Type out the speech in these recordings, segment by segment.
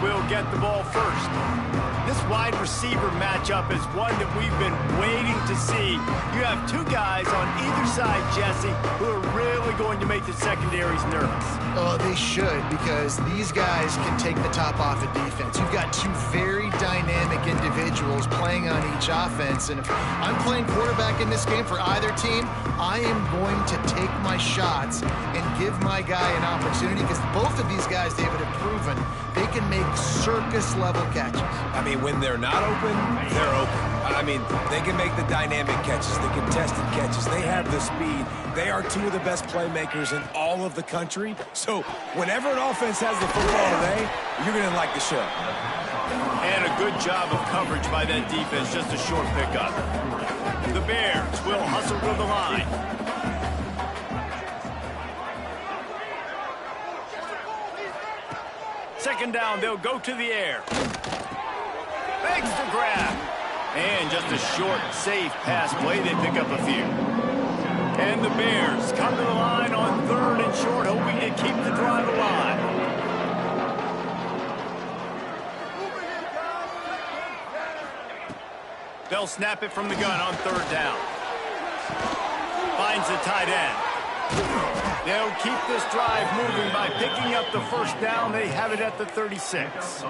will get the ball first. This wide receiver matchup is one that we've been waiting to see. You have two guys on either side, Jesse, who are really going to make the secondaries nervous. Oh, they should, because these guys can take the top off of defense. You've got two very dynamic individuals playing on each offense, and if I'm playing quarterback in this game for either team, I am going to take my shots and give my guy an opportunity, because both of these guys, David, have proven they can make circus-level catches. I mean, when they're not open, they're open. I mean, they can make the dynamic catches, the contested catches. They have the speed. They are two of the best playmakers in all of the country. So whenever an offense has the football today, you're going to like the show. And a good job of coverage by that defense, just a short pickup. The Bears will hustle to the line. Second down, they'll go to the air. Begs to grab. And just a short, safe pass play. They pick up a few. And the Bears come to the line on third and short, hoping to keep the drive alive. They'll snap it from the gun on third down. Finds the tight end. They'll keep this drive moving by picking up the first down. They have it at the 36.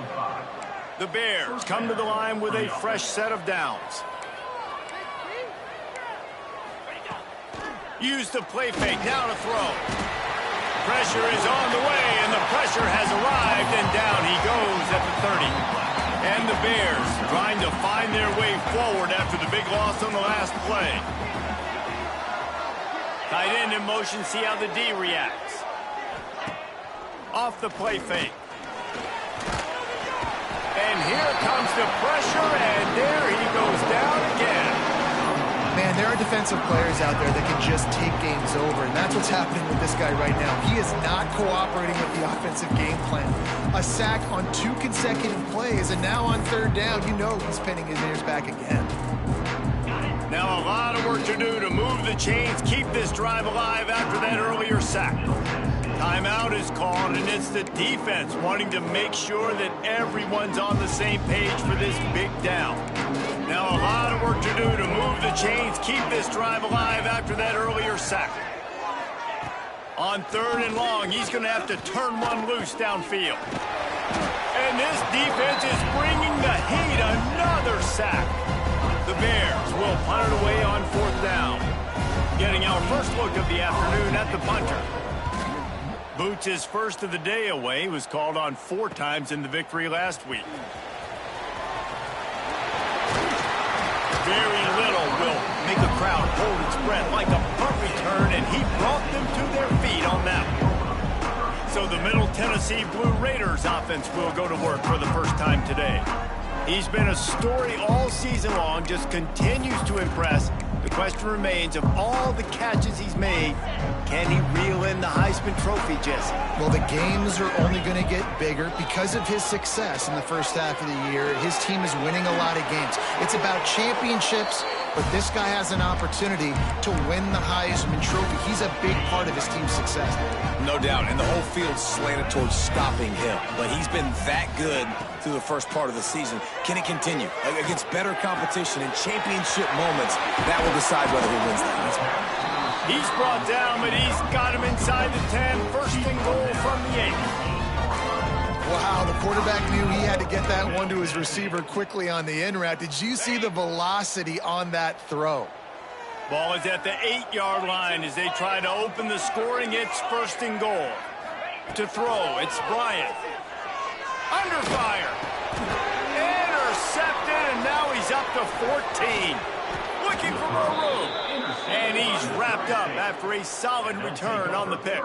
The Bears come to the line with a fresh set of downs. Use the play fake, now to throw. Pressure is on the way, and the pressure has arrived, and down he goes at the 30. And the Bears trying to find their way forward after the big loss on the last play. Tight end in motion, see how the D reacts. Off the play fake. And here comes the pressure, and there he goes down again. Man, there are defensive players out there that can just take games over, and that's what's happening with this guy right now. He is not cooperating with the offensive game plan. A sack on 2 consecutive plays, and now on third down, you know he's pinning his ears back again. Now a lot of work to do to move the chains, keep this drive alive after that earlier sack. Timeout is called, and it's the defense wanting to make sure that everyone's on the same page for this big down. Now a lot of work to do to move the chains, keep this drive alive after that earlier sack. On third and long, he's going to have to turn one loose downfield. And this defense is bringing the heat. Another sack. The Bears will punt it away on fourth down. Getting our first look of the afternoon at the punter. Boots' first of the day away, was called on 4 times in the victory last week. Very little will make a crowd hold its breath like a punt return, and he brought them to their feet on that one. So the Middle Tennessee Blue Raiders offense will go to work for the first time today. He's been a story all season long, just continues to impress. The question remains, of all the catches he's made, can he reel in the Heisman Trophy, Jesse? Well, the games are only going to get bigger because of his success in the first half of the year. His team is winning a lot of games. It's about championships, but this guy has an opportunity to win the Heisman Trophy. He's a big part of his team's success. No doubt, and the whole field's slanted towards stopping him. But he's been that good through the first part of the season. Can it continue? Against better competition in championship moments, that will decide whether he wins the Heisman. He's brought down, but he's got him inside the 10. First and goal from the 8. Wow, the quarterback knew he had to get that one to his receiver quickly on the in route. Did you see the velocity on that throw? Ball is at the 8-yard line as they try to open the scoring. It's first and goal. To throw, it's Bryant. Under fire. Intercepted, and now he's up to 14. Looking for more room. And he's wrapped up after a solid return on the pick.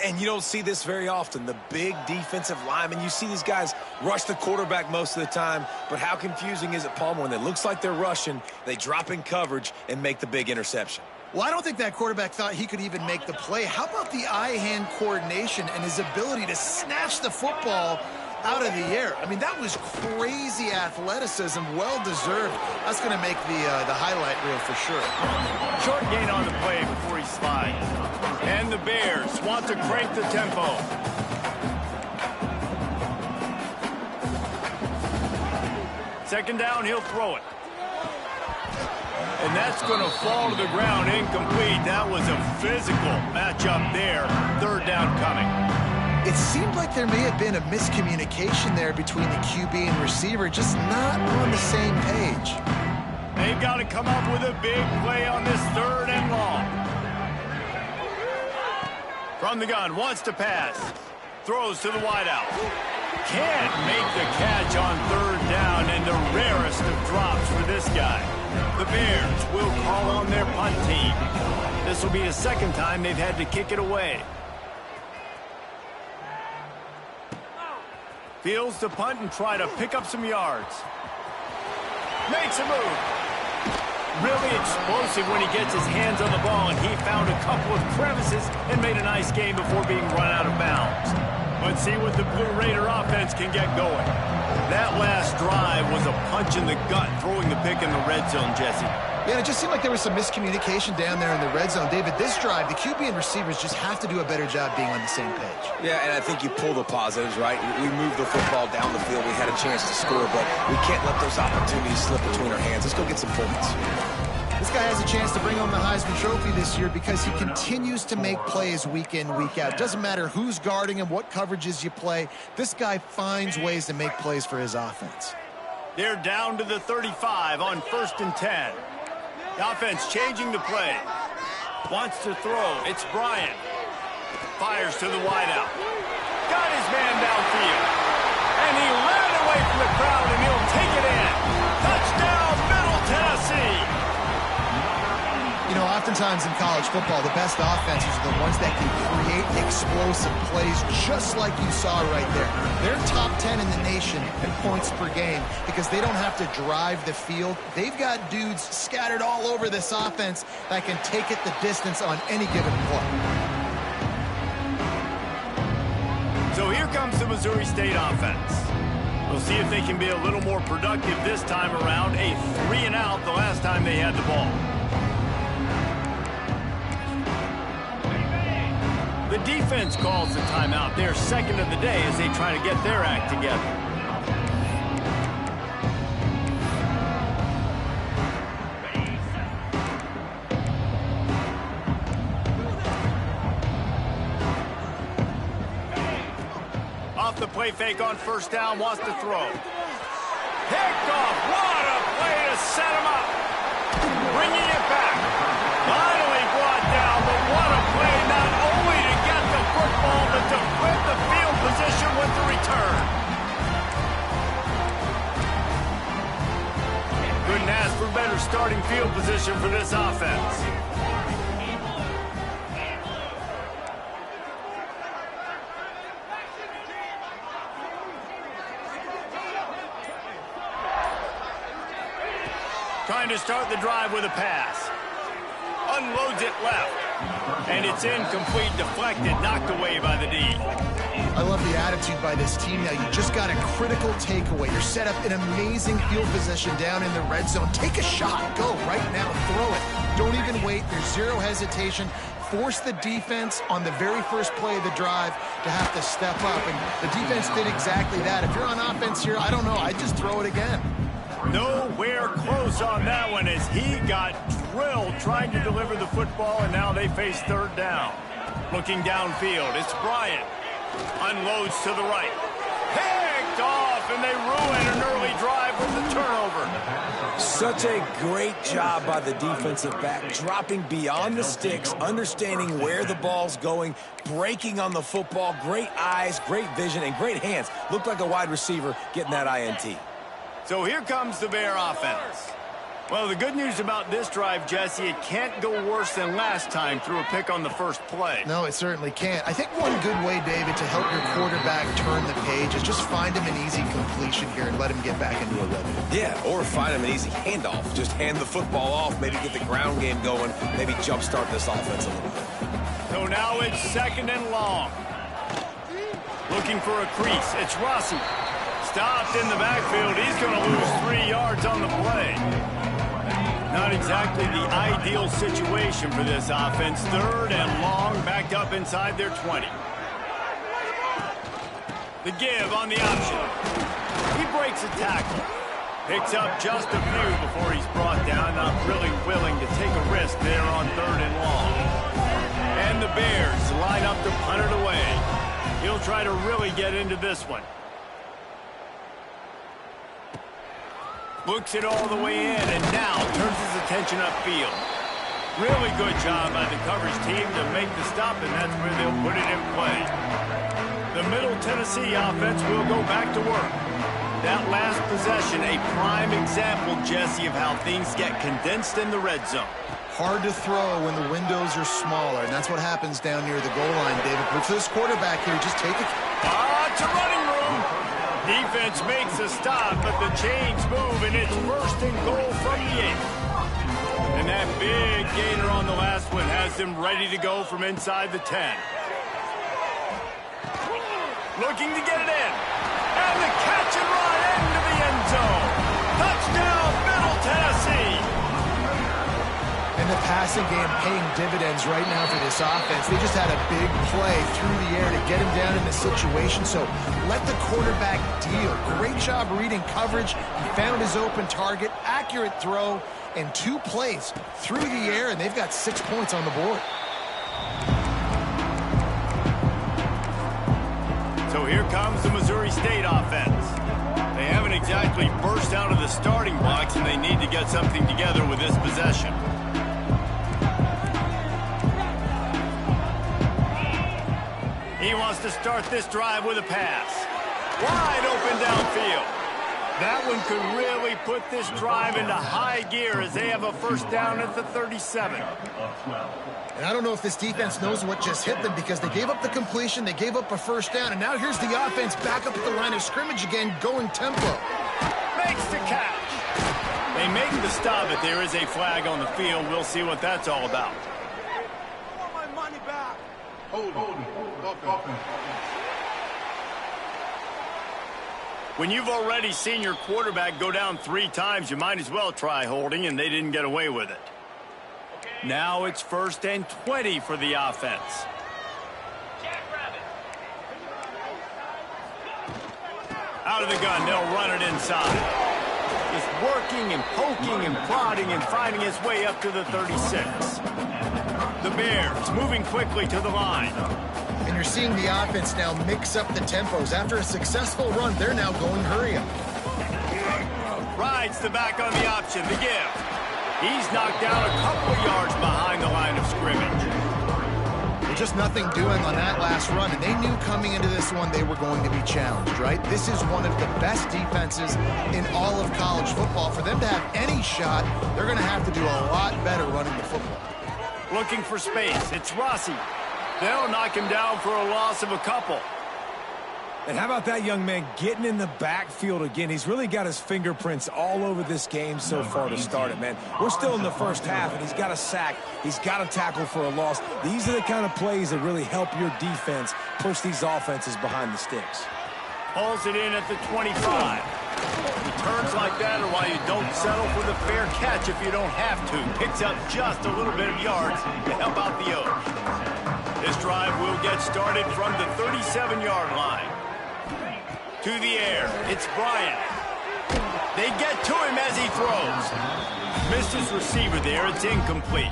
And you don't see this very often. The big defensive linemen, you see these guys rush the quarterback most of the time, but how confusing is it, Palmer, when it looks like they're rushing, they drop in coverage and make the big interception? Well, I don't think that quarterback thought he could even make the play. How about the eye-hand coordination and his ability to snatch the football out of the air? I mean, that was crazy athleticism, well-deserved. That's going to make the highlight reel for sure. Short gain on the play before he slides. And the Bears want to crank the tempo. second down, he'll throw it. And that's going to fall to the ground incomplete. That was a physical matchup there. Third down coming. It seemed like there may have been a miscommunication there between the QB and receiver, just not on the same page. They've got to come up with a big play on this third and long. From the gun, wants to pass. Throws to the wideout. Can't make the catch on third down, and the rarest of drops for this guy. The Bears will call on their punt team. This will be the second time they've had to kick it away. Fields to punt and try to pick up some yards. Makes a move. Really explosive when he gets his hands on the ball, and he found a couple of crevices and made a nice game before being run out of bounds. Let's see what the Blue Raider offense can get going. That last drive was a punch in the gut, throwing the pick in the red zone, Jesse. Yeah, it just seemed like there was some miscommunication down there in the red zone. David, this drive, the QB and receivers just have to do a better job being on the same page. Yeah, and I think you pull the positives, right? We moved the football down the field. We had a chance to score, but we can't let those opportunities slip between our hands. Let's go get some points. This guy has a chance to bring home the Heisman Trophy this year because he continues to make plays week in, week out. It doesn't matter who's guarding him, what coverages you play. This guy finds ways to make plays for his offense. They're down to the 35 on 1st and 10. The offense changing the play. Wants to throw. It's Bryant. Fires to the wideout. Got his man downfield. And he ran away from the crowd, and he'll take it in. Touchdown, Middle Tennessee. You know, oftentimes in college football, the best offenses are the ones that can create explosive plays just like you saw right there. They're top 10 in the nation in points per game because they don't have to drive the field. They've got dudes scattered all over this offense that can take it the distance on any given play. So here comes the Missouri State offense. We'll see if they can be a little more productive this time around. A 3-and-out the last time they had the ball. The defense calls the timeout. Their second of the day as they try to get their act together. Off the play fake on 1st down, wants to throw. Picked off. What a play to set him up. Bringing it back. Finally brought down, but what a play not only to get the football, but to flip the field position with the return. Couldn't ask for better starting field position for this offense. Trying to start the drive with a pass. Unloads it left. And it's incomplete, deflected, knocked away by the D. I love the attitude by this team now. You just got a critical takeaway. You're set up in amazing field position down in the red zone. Take a shot. Go right now. Throw it. Don't even wait. There's zero hesitation. Force the defense on the very first play of the drive to have to step up. And the defense did exactly that. If you're on offense here, I don't know. I'd just throw it again. Nowhere close on that one as he got drilled trying to deliver the football, and now they face third down. Looking downfield, it's Bryant. Unloads to the right. Picked off, and they ruin an early drive with the turnover. Such a great job by the defensive back, dropping beyond the sticks, understanding where the ball's going, breaking on the football. Great eyes, great vision, and great hands. Looked like a wide receiver getting that INT. So here comes the Bear offense. Well, the good news about this drive, Jesse, it can't go worse than last time through a pick on the first play. No, it certainly can't. I think one good way, David, to help your quarterback turn the page is just find him an easy completion here and let him get back into a rhythm. Yeah, or find him an easy handoff. Just hand the football off, maybe get the ground game going, maybe jumpstart this offense a little bit. So now it's 2nd and long. Looking for a crease. It's Rossi. Stopped in the backfield. He's going to lose 3 yards on the play. Not exactly the ideal situation for this offense. 3rd and long, backed up inside their 20. The give on the option. He breaks a tackle. Picks up just a few before he's brought down, not really willing to take a risk there on 3rd and long. And the Bears line up to punt it away. He'll try to really get into this one. Looks it all the way in and now turns his attention upfield. Really good job by the coverage team to make the stop, and that's where they'll put it in play. The Middle Tennessee offense will go back to work. That last possession, a prime example, Jesse, of how things get condensed in the red zone. Hard to throw when the windows are smaller, and that's what happens down near the goal line, David. But for this quarterback here, just take it. It's a running room. Defense makes a stop, but the chains move, and it's 1st and goal from the 8. And that big gainer on the last one has them ready to go from inside the 10. Looking to get it in. And the catch and run into the end zone. Touchdown, Middle Tennessee. And the passing game paying dividends right now for this offense. They just had a big play through the air to get him down in the situation. So let the quarterback deal. Great job reading coverage. He found his open target, accurate throw, and 2 plays through the air, and they've got 6 points on the board. So here comes the Missouri State offense. They haven't exactly burst out of the starting blocks, and they need to get something together with this possession. He wants to start this drive with a pass. Wide open downfield. That one could really put this drive into high gear as they have a 1st down at the 37. And I don't know if this defense knows what just hit them, because they gave up the completion, they gave up a 1st down, and now here's the offense back up at the line of scrimmage again, going tempo. Makes the catch. They make the stop, but there is a flag on the field. We'll see what that's all about. I want my money back. Hold on. When you've already seen your quarterback go down 3 times, you might as well try holding, and they didn't get away with it. Now it's 1st and 20 for the offense. Out of the gun, they'll run it inside. Just working and poking and prodding and finding his way up to the 36. The Bears moving quickly to the line. And you're seeing the offense now mix up the tempos. After a successful run, they're now going hurry up. Rides the back on the option, the give. He's knocked down a couple of yards behind the line of scrimmage. Well, just nothing doing on that last run, and they knew coming into this one they were going to be challenged, right? This is one of the best defenses in all of college football. For them to have any shot, they're going to have to do a lot better running the football. Looking for space. It's Rossi. They'll knock him down for a loss of a couple. And how about that young man getting in the backfield again? He's really got his fingerprints all over this game so far to start it, man. We're still in the 1st half, and he's got a sack. He's got a tackle for a loss. These are the kind of plays that really help your defense push these offenses behind the sticks. Pulls it in at the 25. Returns like that are why you don't settle for the fair catch if you don't have to. Picks up just a little bit of yards to help out the Oaks. This drive will get started from the 37-yard line. To the air, it's Bryant. They get to him as he throws. Missed his receiver there, it's incomplete.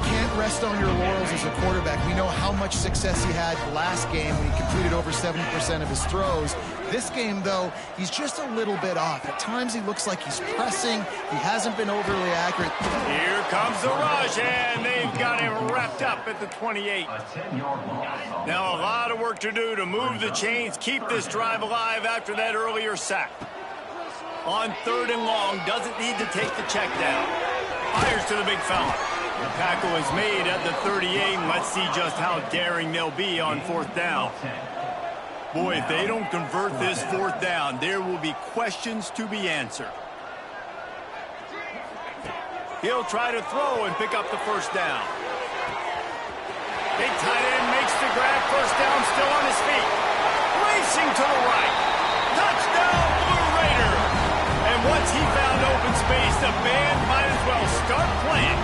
Can't rest on your laurels as a quarterback. We know how much success he had last game when he completed over 70% of his throws. This game, though, he's just a little bit off. At times he looks like he's pressing. He hasn't been overly accurate. Here comes the rush, and they've got him wrapped up at the 28. Now a lot of work to do to move the chains, keep this drive alive after that earlier sack. On 3rd and long, doesn't need to take the check down. Fires to the big fella. The tackle is made at the 38, and let's see just how daring they'll be on 4th down. Boy, if they don't convert this 4th down, there will be questions to be answered. He'll try to throw and pick up the 1st down. Big tight end makes the grab, 1st down, still on his feet. Racing to the right. Touchdown, Blue Raider. And once he found open space, the band might as well start playing.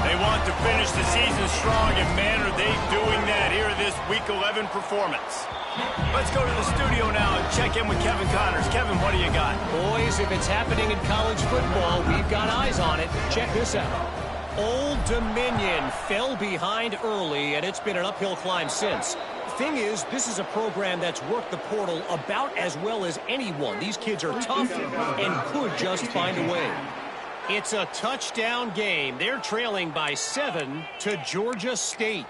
They want to finish the season strong, and man, are they doing that here in this Week 11 performance. Let's go to the studio now and check in with Kevin Connors. Kevin, what do you got? Boys, if it's happening in college football, we've got eyes on it. Check this out. Old Dominion fell behind early, and it's been an uphill climb since. Thing is, this is a program that's worked the portal about as well as anyone. These kids are tough and could just find a way. It's a touchdown game. They're trailing by 7 to Georgia State.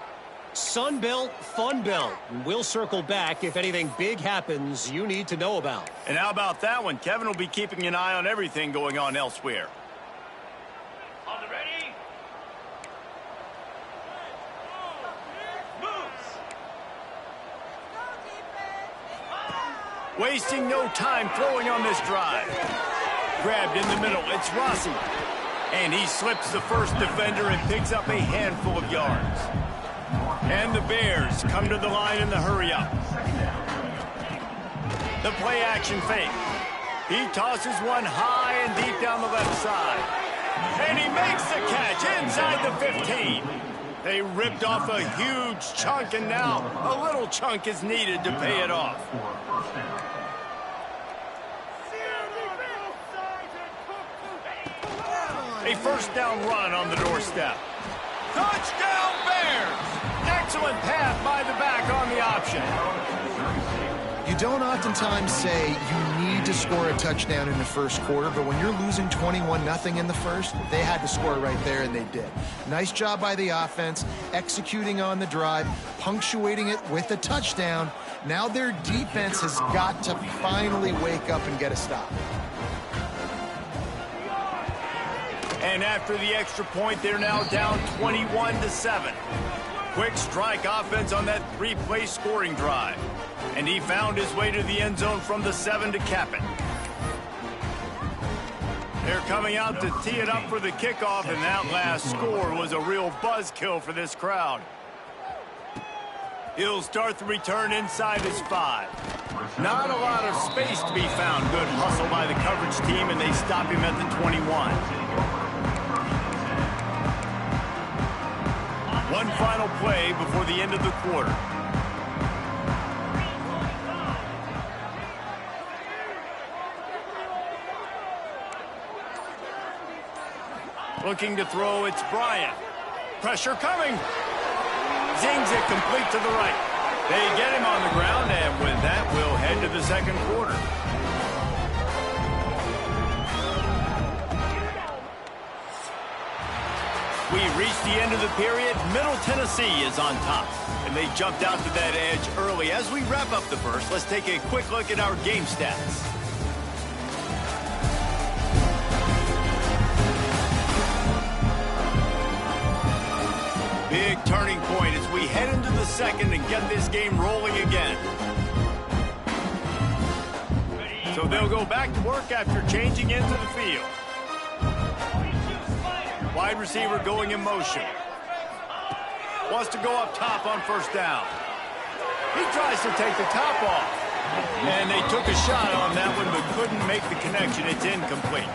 Sun Belt, Fun Belt. We'll circle back if anything big happens you need to know about. And how about that one? Kevin will be keeping an eye on everything going on elsewhere. On the ready? Wasting no time throwing on this drive. Grabbed in the middle. It's Rossi. And he slips the first defender and picks up a handful of yards. And the Bears come to the line in the hurry-up. The play-action fake. He tosses one high and deep down the left side. And he makes the catch inside the 15. They ripped off a huge chunk, and now a little chunk is needed to pay it off. A first down run on the doorstep. Touchdown Bears! Excellent pass by the back on the option. You don't oftentimes say you need to score a touchdown in the first quarter, but when you're losing 21-0 in the first, they had to score right there, and they did. Nice job by the offense, executing on the drive, punctuating it with a touchdown. Now their defense has got to finally wake up and get a stop. And after the extra point, they're now down 21-7. Quick strike offense on that three-play scoring drive. And he found his way to the end zone from the 7 to cap it. They're coming out to tee it up for the kickoff, and that last score was a real buzzkill for this crowd. He'll start the return inside his 5. Not a lot of space to be found. Good hustle by the coverage team, and they stop him at the 21. One final play before the end of the quarter. Looking to throw, it's Bryant. Pressure coming. Zings it complete to the right. They get him on the ground, and with that, we'll head to the second quarter. We reached the end of the period. Middle Tennessee is on top, and they jumped out to that edge early. As we wrap up the first, let's take a quick look at our game stats. Big turning point as we head into the second and get this game rolling again. So they'll go back to work after changing into the field. Wide receiver going in motion. Wants to go up top on first down. He tries to take the top off. And they took a shot on that one but couldn't make the connection. It's incomplete.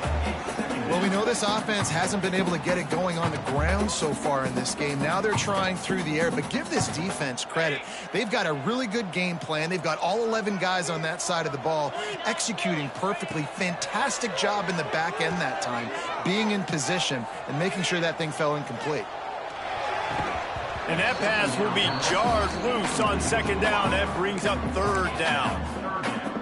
Well, we know this offense hasn't been able to get it going on the ground so far in this game. Now they're trying through the air, but give this defense credit. They've got a really good game plan. They've got all 11 guys on that side of the ball executing perfectly. Fantastic job in the back end that time, being in position and making sure that thing fell incomplete. And that pass will be jarred loose on second down. That brings up third down.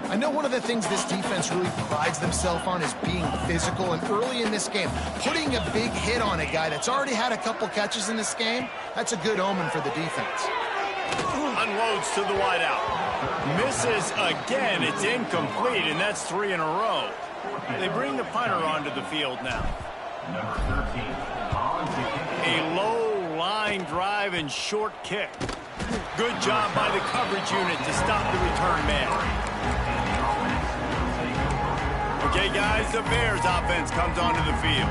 I know one of the things this defense really prides themselves on is being physical, and early in this game, putting a big hit on a guy that's already had a couple catches in this game, that's a good omen for the defense. Unloads to the wideout. Misses again. It's incomplete, and that's 3 in a row. They bring the punter onto the field now. A low line drive and short kick. Good job by the coverage unit to stop the return man. Okay, guys, the Bears offense comes onto the field.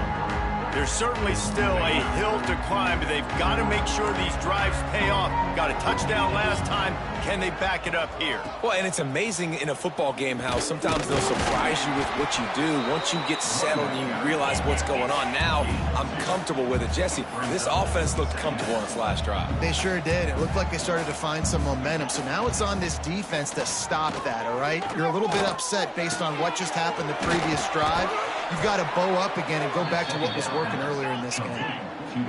There's certainly still a hill to climb, but they've got to make sure these drives pay off. Got a touchdown last time. Can they back it up here? Well, and it's amazing in a football game how sometimes they'll surprise you with what you do. Once you get settled and you realize what's going on, now I'm comfortable with it. Jesse, this offense looked comfortable in its last drive. They sure did. It looked like they started to find some momentum. So now it's on this defense to stop that, all right? You're a little bit upset based on what just happened the previous drive. You've got to bow up again and go back to what was working earlier in this game.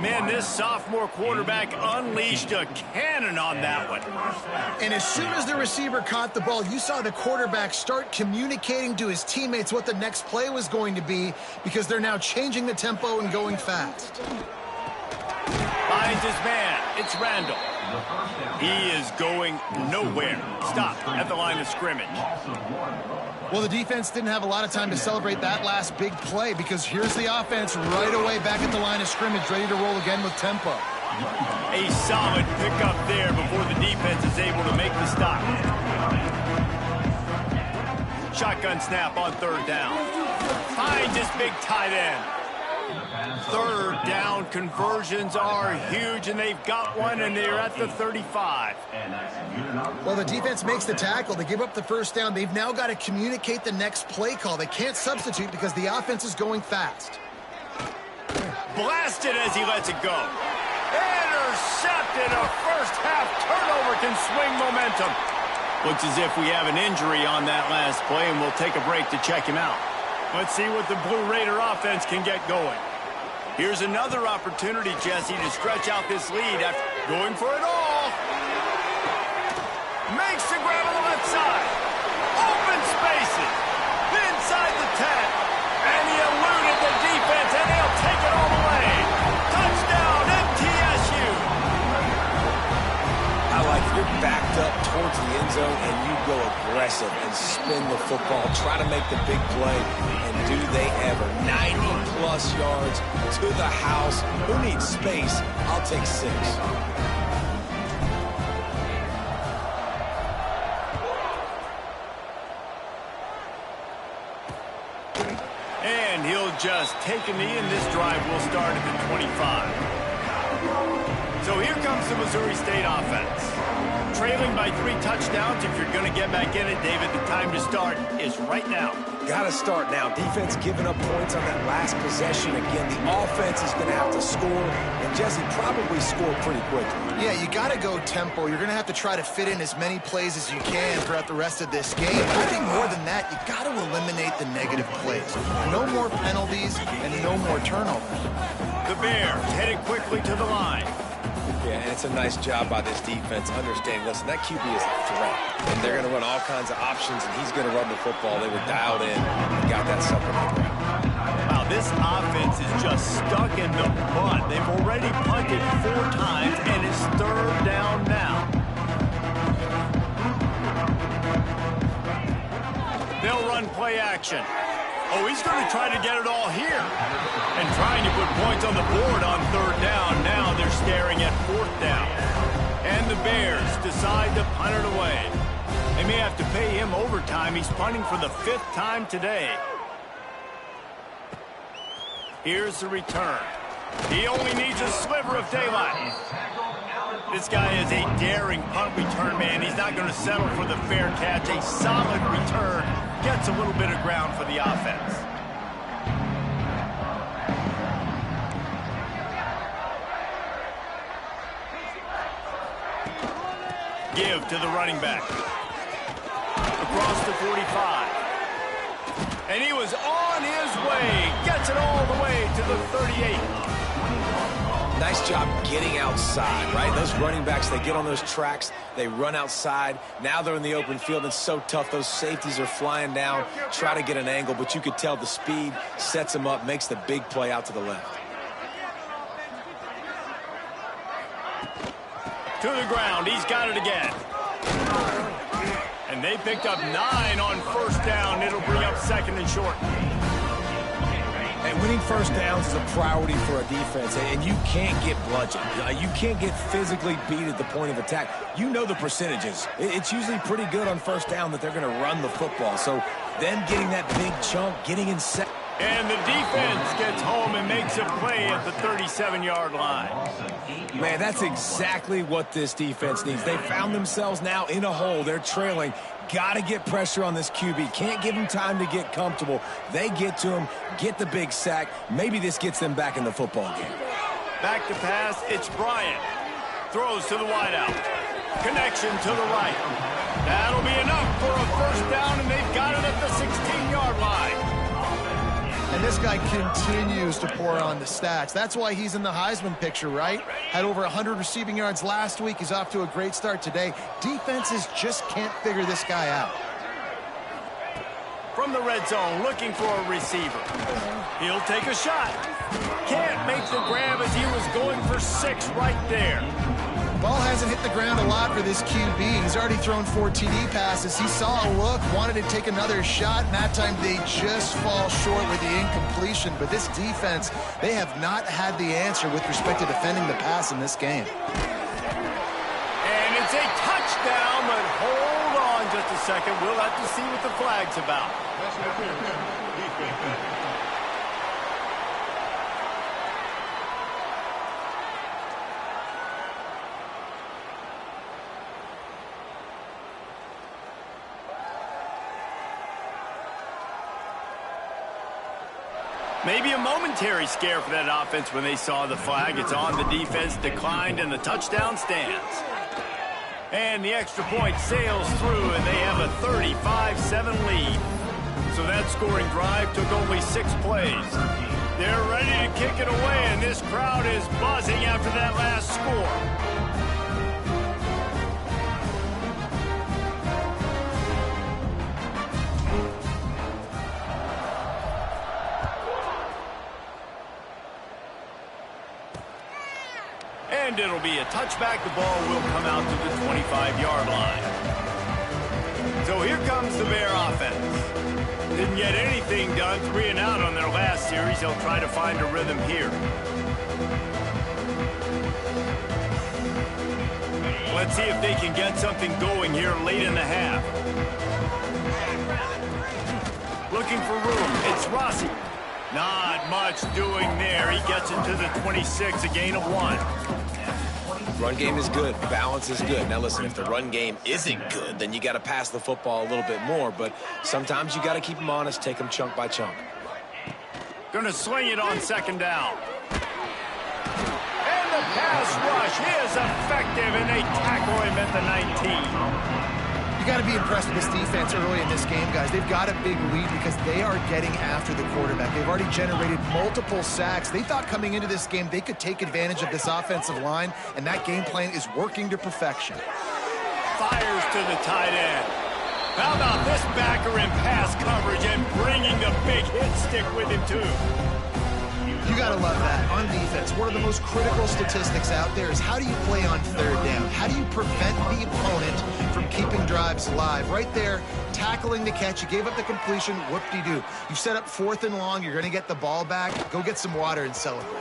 Man, this sophomore quarterback unleashed a cannon on that one. And as soon as the receiver caught the ball, you saw the quarterback start communicating to his teammates what the next play was going to be, because they're now changing the tempo and going fast. Finds his man. It's Randall. He is going nowhere. Stop at the line of scrimmage. Well, the defense didn't have a lot of time to celebrate that last big play, because here's the offense right away back at the line of scrimmage, ready to roll again with tempo. A solid pickup there before the defense is able to make the stop. Shotgun snap on third down. Finds his big tight end. Third down conversions are huge, and they've got one, and they're at the 35. Well, the defense makes the tackle. They give up the first down. They've now got to communicate the next play call. They can't substitute because the offense is going fast. Blasted as he lets it go. Intercepted. A first-half turnover can swing momentum. Looks as if we have an injury on that last play, and we'll take a break to check him out. Let's see what the Blue Raider offense can get going. Here's another opportunity, Jesse, to stretch out this lead after going for it all. Makes the grab on the left side. Open spaces. Inside the 10. And he eluded the defense, and he'll take it all the way. Touchdown, MTSU. I like it. You're backed up towards the end zone, and you go aggressive and spin the football. Try to make the big play, and do they ever. 90-plus yards to the house. Who needs space? I'll take 6. And he'll just take a knee, and this drive will start at the 25. So here comes the Missouri State offense. Trailing by 3 touchdowns. If you're going to get back in it, David, the time to start is right now. Got to start now. Defense giving up points on that last possession. Again, the offense is going to have to score, and Jesse probably score pretty quickly. Yeah, you got to go tempo. You're going to have to try to fit in as many plays as you can throughout the rest of this game. But I think more than that, you got to eliminate the negative plays. No more penalties and no more turnovers. The Bears headed quickly to the line. Yeah, and it's a nice job by this defense understanding, listen, that QB is a threat, and they're going to run all kinds of options, and he's going to run the football. They were dialed in and got that sucker on the ground. Wow, this offense is just stuck in the mud. They've already punted 4 times, and it's third down now. They'll run play action. Oh, he's going to try to get it all here. And trying to put points on the board on third down. Now they're staring at 4th down. And the Bears decide to punt it away. They may have to pay him overtime. He's punting for the 5th time today. Here's the return. He only needs a sliver of daylight. This guy is a daring punt return man. He's not going to settle for the fair catch. A solid return. Gets a little bit of ground for the offense. Give to the running back. Across the 45. And he was on his way. Gets it all the way to the 38. Nice job getting outside, right? Those running backs, they get on those tracks, they run outside. Now they're in the open field. It's so tough. Those safeties are flying down, try to get an angle, but you could tell the speed sets them up, makes the big play out to the left. To the ground. He's got it again. And they picked up 9 on first down. It'll bring up 2nd and short. And winning first downs is a priority for a defense, and you can't get bludgeoned. You can't get physically beat at the point of attack. You know the percentages. It's usually pretty good on first down that they're going to run the football. So them getting that big chunk, getting in set. And the defense gets home and makes a play at the 37-yard line. Man, that's exactly what this defense needs. They found themselves now in a hole. They're trailing. Got to get pressure on this QB. Can't give him time to get comfortable. They get to him, get the big sack. Maybe this gets them back in the football game. Back to pass, it's Bryant. Throws to the wideout. Connection to the right. That'll be enough for a first down, and they've got it at the 16-yard line. And this guy continues to pour on the stats. That's why he's in the Heisman picture, right? Had over 100 receiving yards last week. He's off to a great start today. Defenses just can't figure this guy out. From the red zone, looking for a receiver. He'll take a shot. Can't make the grab as he was going for 6 right there. Ball hasn't hit the ground a lot for this QB. He's already thrown 4 TD passes. He saw a look, wanted to take another shot, and that time they just fall short with the incompletion. But this defense, they have not had the answer with respect to defending the pass in this game. And it's a touchdown, but hold on just a second. We'll have to see what the flag's about. Maybe a momentary scare for that offense when they saw the flag. It's on, the defense declined, and the touchdown stands. And the extra point sails through, and they have a 35-7 lead. So that scoring drive took only 6 plays. They're ready to kick it away, and this crowd is buzzing after that last score. And it'll be a touchback. The ball will come out to the 25-yard line. So here comes the Bear offense. Didn't get anything done, 3 and out on their last series. They'll try to find a rhythm here. Let's see if they can get something going here late in the half. Looking for room. It's Rossi. Not much doing there. He gets it to the 26, a gain of 1. Run game is good. Balance is good. Now, listen, if the run game isn't good, then you got to pass the football a little bit more. But sometimes you got to keep them honest, take them chunk by chunk. Going to swing it on 2nd down. And the pass rush is effective, and they tackle him at the 19. You got to be impressed with this defense early in this game, guys. They've got a big lead because they are getting after the quarterback. They've already generated multiple sacks. They thought coming into this game they could take advantage of this offensive line, and that game plan is working to perfection. Fires to the tight end. How about this backer in pass coverage and bringing the big hit stick with him, too? You got to love that. On defense, one of the most critical statistics out there is how do you play on 3rd down? How do you prevent the opponent from keeping drives alive? Right there, tackling the catch. You gave up the completion. Whoop-de-doo. You set up 4th and long. You're going to get the ball back. Go get some water and celebrate.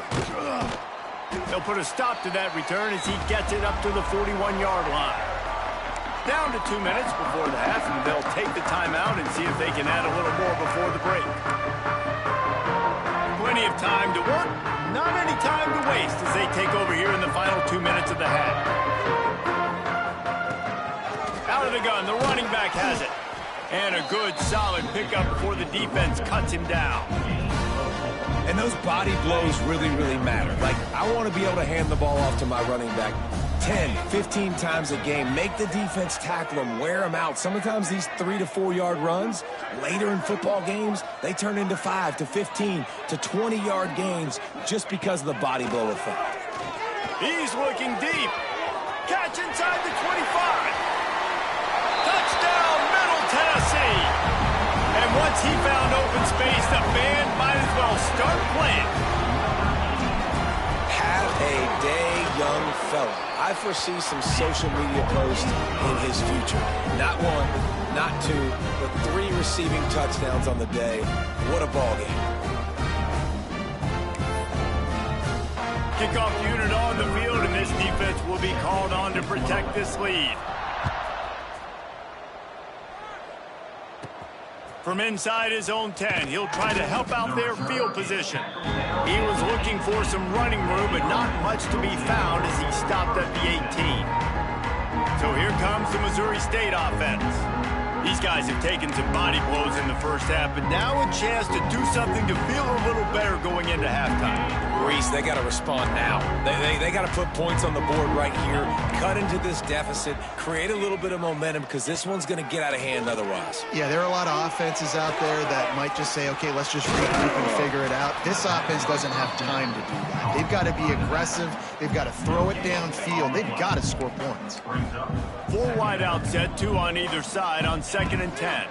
They'll put a stop to that return as he gets it up to the 41-yard line. Down to 2 minutes before the half, and they'll take the timeout and see if they can add a little more before the break. Plenty of time to work, not any time to waste as they take over here in the final 2 minutes of the half. Out of the gun, the running back has it. And a good, solid pickup before the defense cuts him down. And those body blows really, really matter. Like, I want to be able to hand the ball off to my running back 10, 15 times a game. Make the defense tackle them, wear them out. Sometimes these 3 to 4 yard runs, later in football games, they turn into 5 to 15 to 20-yard gains just because of the body blow effect. He's looking deep. Catch inside the 25. Touchdown, Middle Tennessee. And once he found open space, the band might as well start playing. Have a day, young fella. I foresee some social media posts in his future. Not 1, not 2, but 3 receiving touchdowns on the day. What a ball game. Kickoff unit on the field, and this defense will be called on to protect this lead. From inside his own 10, he'll try to help out their field position. He was looking for some running room, but not much to be found as he stopped at the 18. So here comes the Missouri State offense. These guys have taken some body blows in the first half, but now a chance to do something to feel a little better going into halftime. Reese, they got to respond now. They got to put points on the board right here, cut into this deficit, create a little bit of momentum, because this one's going to get out of hand otherwise. Yeah, there are a lot of offenses out there that might just say, okay, let's just regroup and figure it out. This offense doesn't have time to do that. They've got to be aggressive. They've got to throw it downfield. They've got to score points. 4 wide out set, 2 on either side on 2nd and 10.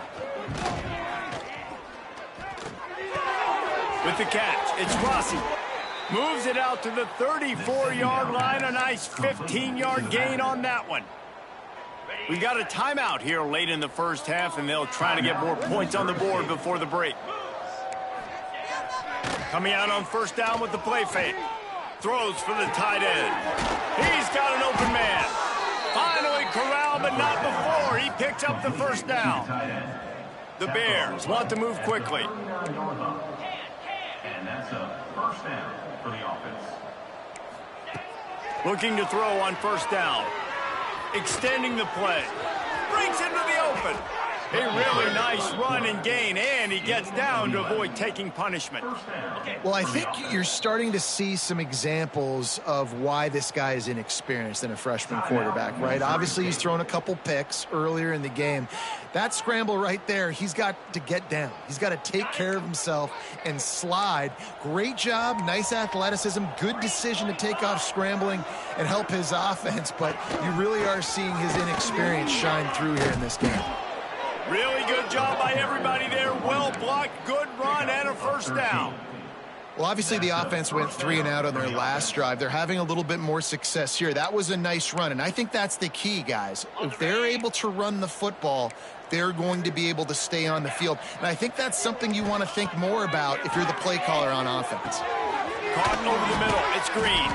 With the catch, it's Rossi. Moves it out to the 34-yard line. A nice 15-yard gain on that one. We've got a timeout here late in the first half, and they'll try to get more points on the board before the break. Coming out on first down with the play fake. Throws for the tight end. He's got an open man. Finally corralled, but not before. He picks up the first down. The Bears want to move quickly. And that's a first down for the offense. Looking to throw on first down. Extending the play. Breaks into the open. A really nice run and gain, and he gets down to avoid taking punishment. Well, I think you're starting to see some examples of why this guy is inexperienced in a freshman quarterback, right? Obviously, he's thrown a couple picks earlier in the game. That scramble right there, he's got to get down. He's got to take care of himself and slide. Great job, nice athleticism, good decision to take off scrambling and help his offense, but you really are seeing his inexperience shine through here in this game. Really good job by everybody there. Well blocked, good run, and a first down. Well, obviously the offense went 3 and out on their last drive. They're having a little bit more success here. That was a nice run, and I think that's the key, guys. If they're able to run the football, they're going to be able to stay on the field. And I think that's something you want to think more about if you're the play caller on offense. Caught over the middle. It's Green.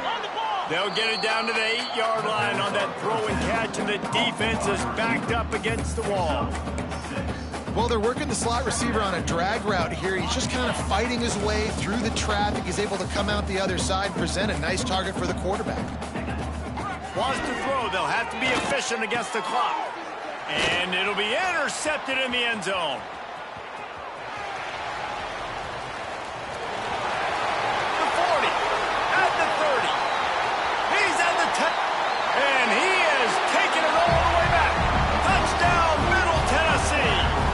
They'll get it down to the 8-yard line on that throw and catch, and the defense is backed up against the wall. Well, they're working the slot receiver on a drag route here. He's just kind of fighting his way through the traffic. He's able to come out the other side, present a nice target for the quarterback. Wants to throw. They'll have to be efficient against the clock. And it'll be intercepted in the end zone. The 40. At the 30. He's at the 10. And he is taking it all the way back. Touchdown, Middle Tennessee.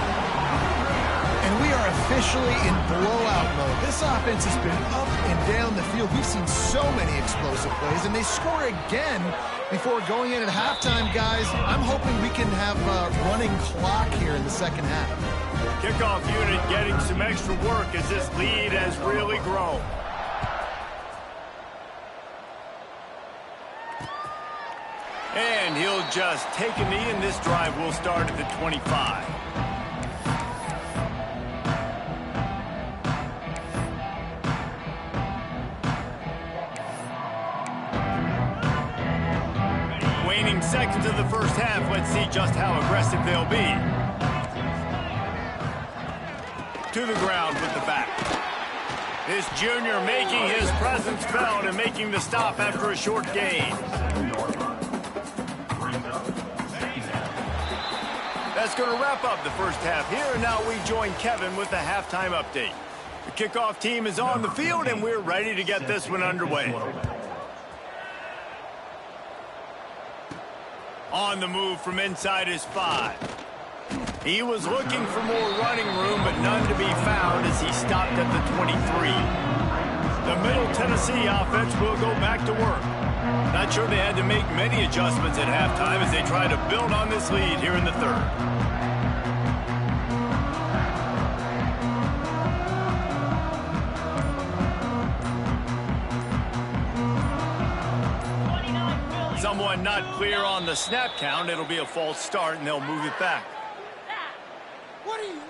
And we are officially in blowout mode. This offense has been up and down the field. We've seen so many explosive plays, and they score again before going in at halftime, guys. I'm hoping we can have a running clock here in the second half. Kickoff unit getting some extra work as this lead has really grown. And he'll just take a knee, and this drive will start at the 25. Waning seconds of the first half. Let's see just how aggressive they'll be. To the ground with the back. This junior making his presence felt and making the stop after a short gain. That's going to wrap up the first half here, and now we join Kevin with the halftime update. The kickoff team is on the field, and we're ready to get this one underway. On the move from inside his 5. He was looking for more running room, but none to be found as he stopped at the 23. The Middle Tennessee offense will go back to work. Not sure they had to make many adjustments at halftime as they try to build on this lead here in the third. Someone not clear on the snap count. It'll be a false start, and they'll move it back.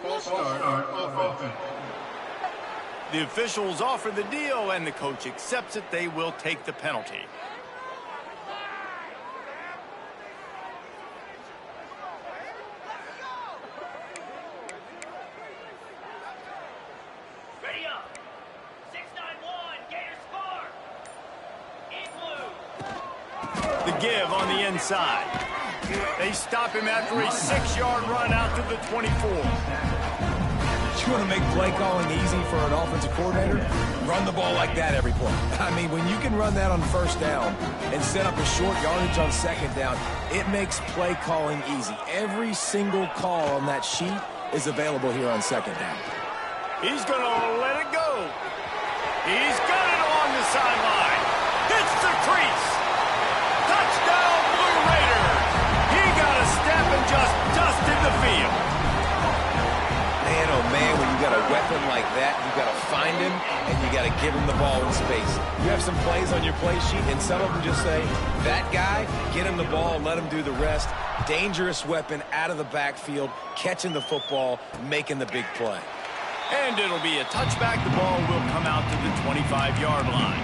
False start, offense. The officials offer the deal, and the coach accepts it. They will take the penalty. give on the inside. They stop him after a 6-yard run out to the 24. You want to make play calling easy for an offensive coordinator? Run the ball like that every play. I mean, when you can run that on first down and set up a short yardage on second down, it makes play calling easy. Every single call on that sheet is available here on second down. He's going to let it go. He's got it along the sideline. Hits the crease. Touchdown, Blue Raiders. He got a step and just dusted the field. Man, oh man, when you got a weapon like that, you got to find him and you got to give him the ball in space. You have some plays on your play sheet and some of them just say, that guy, get him the ball, let him do the rest. Dangerous weapon out of the backfield, catching the football, making the big play. And it'll be a touchback. The ball will come out to the 25-yard line.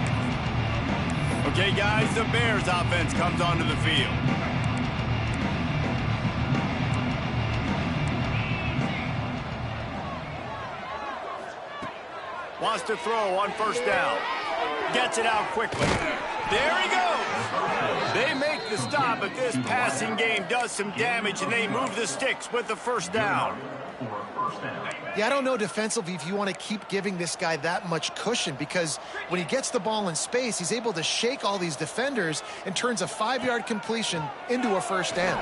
Okay, guys, the Bears offense comes onto the field. Wants to throw on first down. Gets it out quickly. There he goes. They make the stop, but this passing game does some damage, and they move the sticks with the first down. Yeah, I don't know defensively if you want to keep giving this guy that much cushion, because when he gets the ball in space, he's able to shake all these defenders and turns a 5-yard completion into a first down.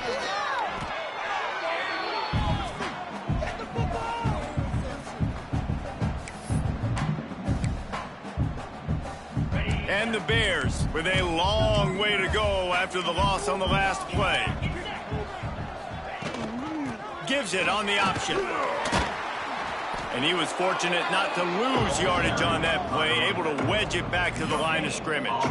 And the Bears with a long way to go after the loss on the last play. Gives it on the option. And he was fortunate not to lose yardage on that play, able to wedge it back to the line of scrimmage.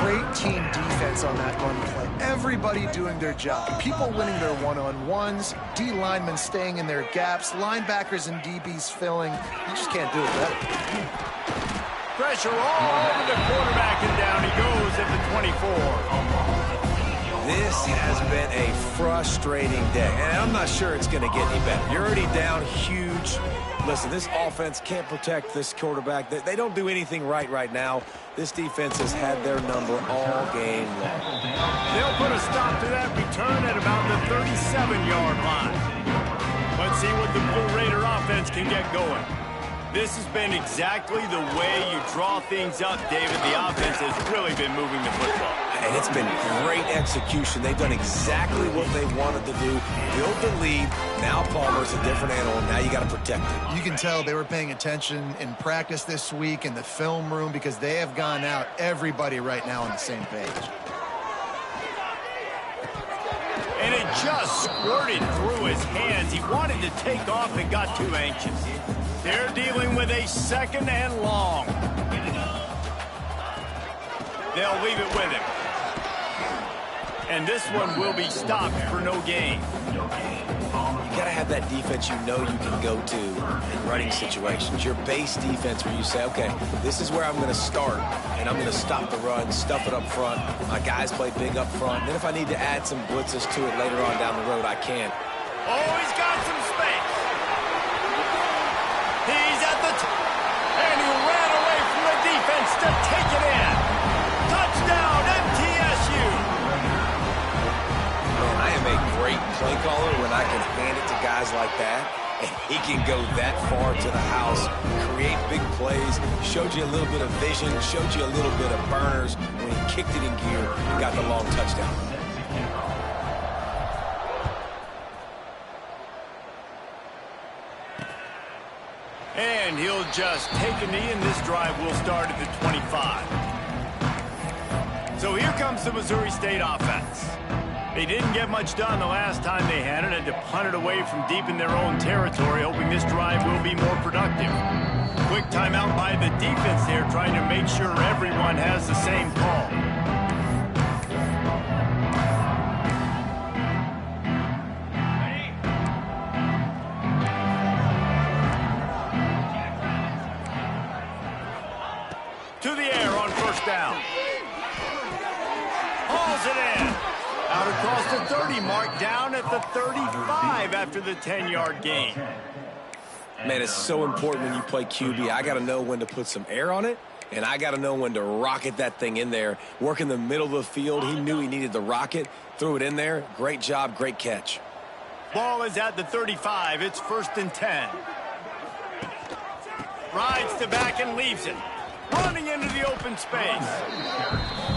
Great team defense on that run play. Everybody doing their job. People winning their one-on-ones, D linemen staying in their gaps, linebackers and DBs filling. You just can't do it better. Pressure all over the quarterback, and down he goes at the 24. This has been a frustrating day, and I'm not sure it's going to get any better. You're already down huge. Listen, this offense can't protect this quarterback. They don't do anything right now. This defense has had their number all game long. They'll put a stop to that return at about the 37-yard line. Let's see what the Blue Raider offense can get going. This has been exactly the way you draw things up, David. The offense has really been moving the football. And it's been great execution. They've done exactly what they wanted to do. Build the lead. Now Palmer's a different animal. Now you got to protect it. You can tell they were paying attention in practice this week in the film room, because they have gone out, everybody right now on the same page. And it just squirted through his hands. He wanted to take off and got too anxious. They're dealing with a second and long. They'll leave it with him. And this one will be stopped for no gain. You got to have that defense you know you can go to in running situations. Your base defense where you say, okay, this is where I'm going to start, and I'm going to stop the run, stuff it up front. My guys play big up front. Then if I need to add some blitzes to it later on down the road, I can. Oh, he's got some space. He's at the and he ran away from the defense to take it in. Touchdown, MTSU. Man, I am a great play caller when I can hand it to guys like that, and he can go that far to the house, create big plays, showed you a little bit of vision, showed you a little bit of burners. When he kicked it in gear, he got the long touchdown. And he'll just take a knee, and this drive will start at the 25. So here comes the Missouri State offense. They didn't get much done the last time they had it, had to punt it away from deep in their own territory, hoping this drive will be more productive. Quick timeout by the defense there, trying to make sure everyone has the same call. To the air on first down. Hauls it in. Out across the 30 mark, down at the 35 after the 10-yard gain. Man, it's so important when you play QB. I got to know when to put some air on it and I got to know when to rocket that thing in there. Work in the middle of the field. He knew he needed the rocket, threw it in there. Great job, great catch. Ball is at the 35. It's 1st and 10. Rides to back and leaves it. Running into the open space.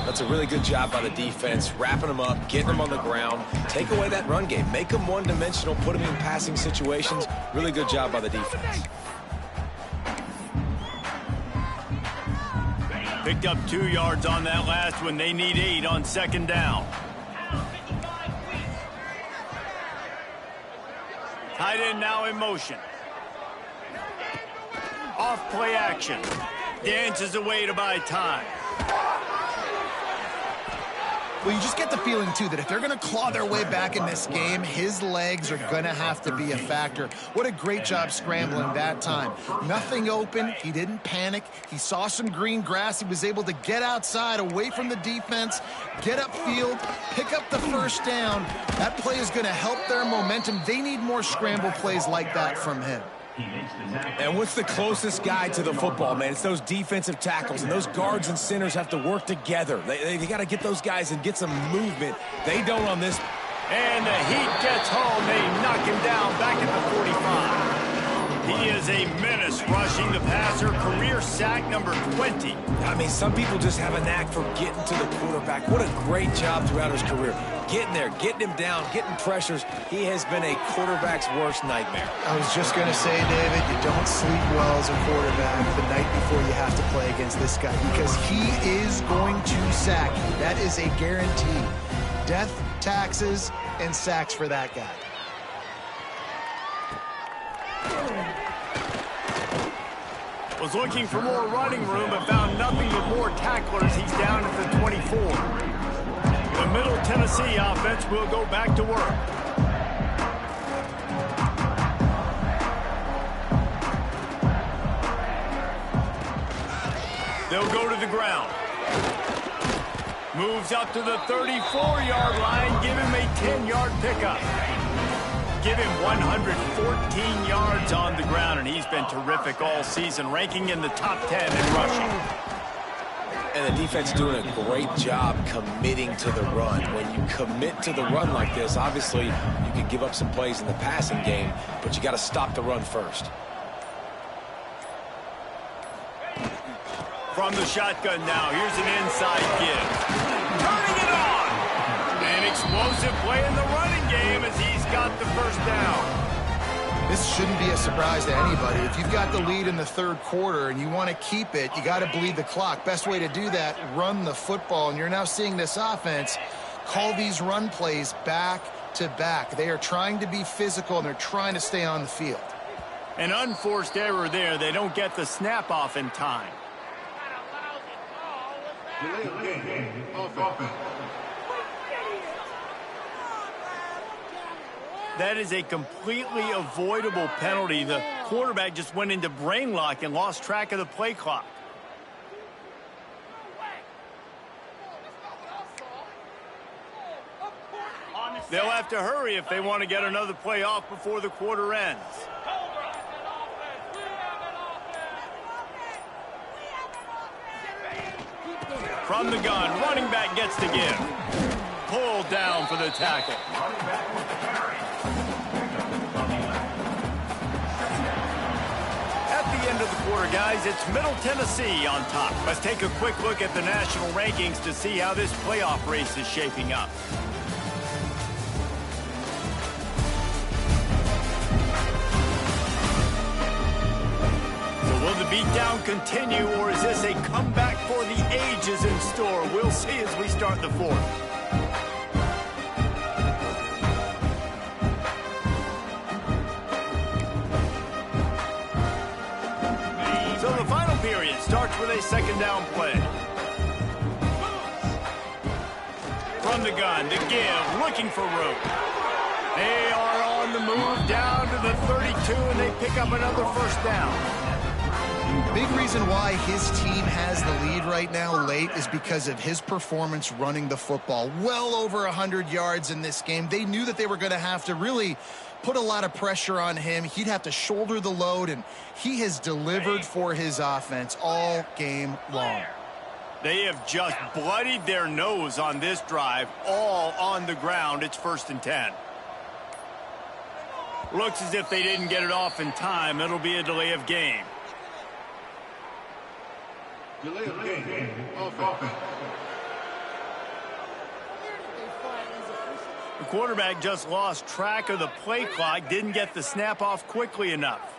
That's a really good job by the defense, wrapping them up, getting them on the ground. Take away that run game. Make them one-dimensional, put them in passing situations. Really good job by the defense. Picked up 2 yards on that last one. They need 8 on 2nd down. Tight end now in motion. Off play action. Dances away to buy time. Well, you just get the feeling, too, that if they're going to claw their way back in this game, his legs are going to have to be a factor. What a great job scrambling that time. Nothing open. He didn't panic. He saw some green grass. He was able to get outside, away from the defense, get upfield, pick up the 1st down. That play is going to help their momentum. They need more scramble plays like that from him. And what's the closest guy to the football, man? It's those defensive tackles, and those guards and centers have to work together. They got to get those guys and get some movement. They don't on this. And the heat gets home. They knock him down back at the 45. He is a menace rushing the passer. Career sack number 20. I mean, some people just have a knack for getting to the quarterback. What a great job throughout his career. Getting there, getting him down, getting pressures. He has been a quarterback's worst nightmare. I was just going to say, David, you don't sleep well as a quarterback the night before you have to play against this guy because he is going to sack you. That is a guarantee. Death, taxes, and sacks for that guy. Was looking for more running room, but found nothing but more tacklers. He's down at the 24. The Middle Tennessee offense will go back to work. They'll go to the ground. Moves up to the 34-yard line. Give him a 10-yard pickup. Give him 114 yards on the ground, and he's been terrific all season, ranking in the top 10 in rushing. And the defense doing a great job committing to the run. When you commit to the run like this, obviously you can give up some plays in the passing game, but you got to stop the run first. From the shotgun now, here's an inside give. Turning it on! An explosive play in the running game as he's got the 1st down. This shouldn't be a surprise to anybody. If you've got the lead in the 3rd quarter and you want to keep it, you got to bleed the clock. Best way to do that, run the football. And you're now seeing this offense call these run plays back to back. They are trying to be physical, and they're trying to stay on the field. An unforced error there. They don't get the snap off in time. That is a completely avoidable penalty. The quarterback just went into brain lock and lost track of the play clock. They'll have to hurry if they want to get another play off before the quarter ends. From the gun, running back gets to give. Pulled down for the tackle. At the end of the quarter, guys, it's Middle Tennessee on top. Let's take a quick look at the national rankings to see how this playoff race is shaping up. Will the beatdown continue, or is this a comeback for the ages in store? We'll see as we start the 4th. So the final period starts with a 2nd down play. From the gun, to give, looking for room. They are on the move down to the 32, and they pick up another 1st down. Big reason why his team has the lead right now late is because of his performance running the football. Well over 100 yards in this game. They knew that they were going to have to really put a lot of pressure on him. He'd have to shoulder the load, and he has delivered for his offense all game long. They have just bloodied their nose on this drive, all on the ground. It's 1st and 10. Looks as if they didn't get it off in time. It'll be a delay of game. Delay of game. Offense. The quarterback just lost track of the play clock, didn't get the snap off quickly enough.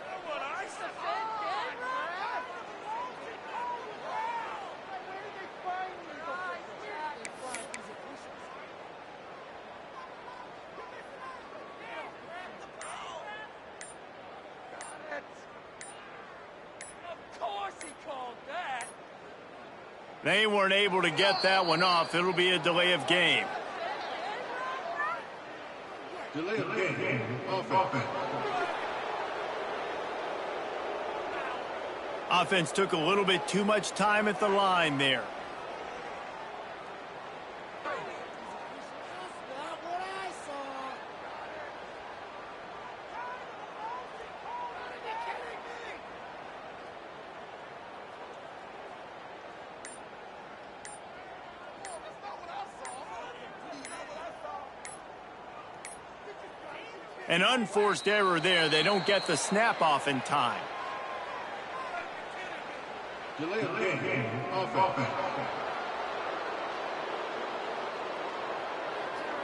They weren't able to get that one off. It'll be a delay of game. Delay of game. Offense. Offense took a little bit too much time at the line there. An unforced error there. They don't get the snap off in time. Delay of game. Offense.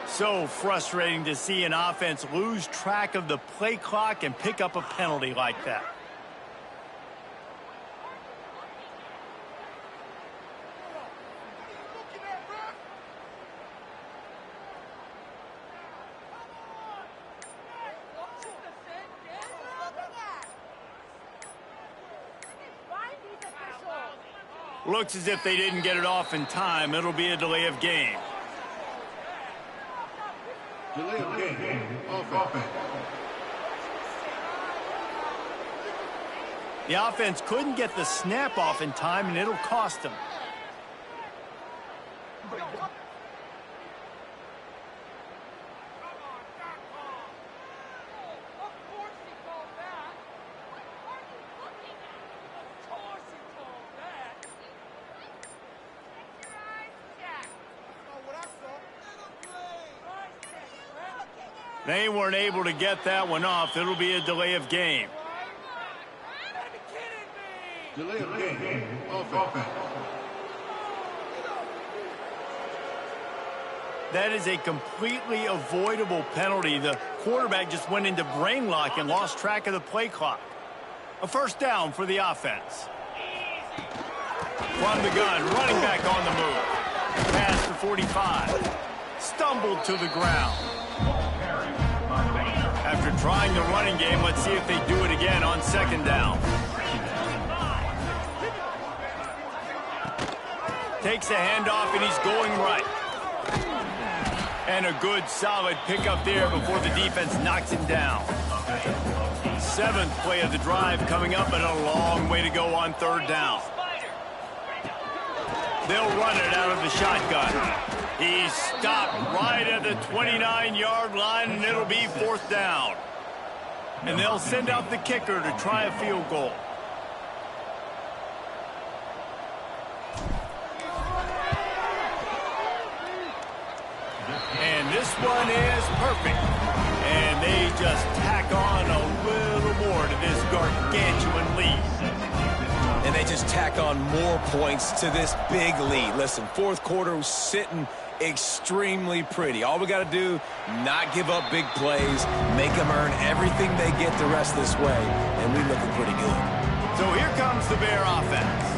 So frustrating to see an offense lose track of the play clock and pick up a penalty like that. Looks as if they didn't get it off in time. It'll be a delay of game. Delay of game. Offense. The offense couldn't get the snap off in time, and it'll cost them. They weren't able to get that one off. It'll be a delay of game. Delay of game. Offense. That is a completely avoidable penalty. The quarterback just went into brain lock and lost track of the play clock. A 1st down for the offense. From the gun, running back on the move. Pass to 45. Stumbled to the ground. After trying the running game, let's see if they do it again on 2nd down. Takes a handoff, and he's going right. And a good, solid pickup there before the defense knocks him down. 7th play of the drive coming up, and a long way to go on 3rd down. They'll run it out of the shotgun. He's stopped right at the 29-yard line, and it'll be 4th down. And they'll send out the kicker to try a field goal. And this one is perfect. And they just tack on a little more to this gargantuan lead. And they just tack on more points to this big lead. Listen, 4th quarter was sitting extremely pretty. All we got to do, not give up big plays, make them earn everything they get the rest of this way, and we're looking pretty good. So here comes the Bear offense.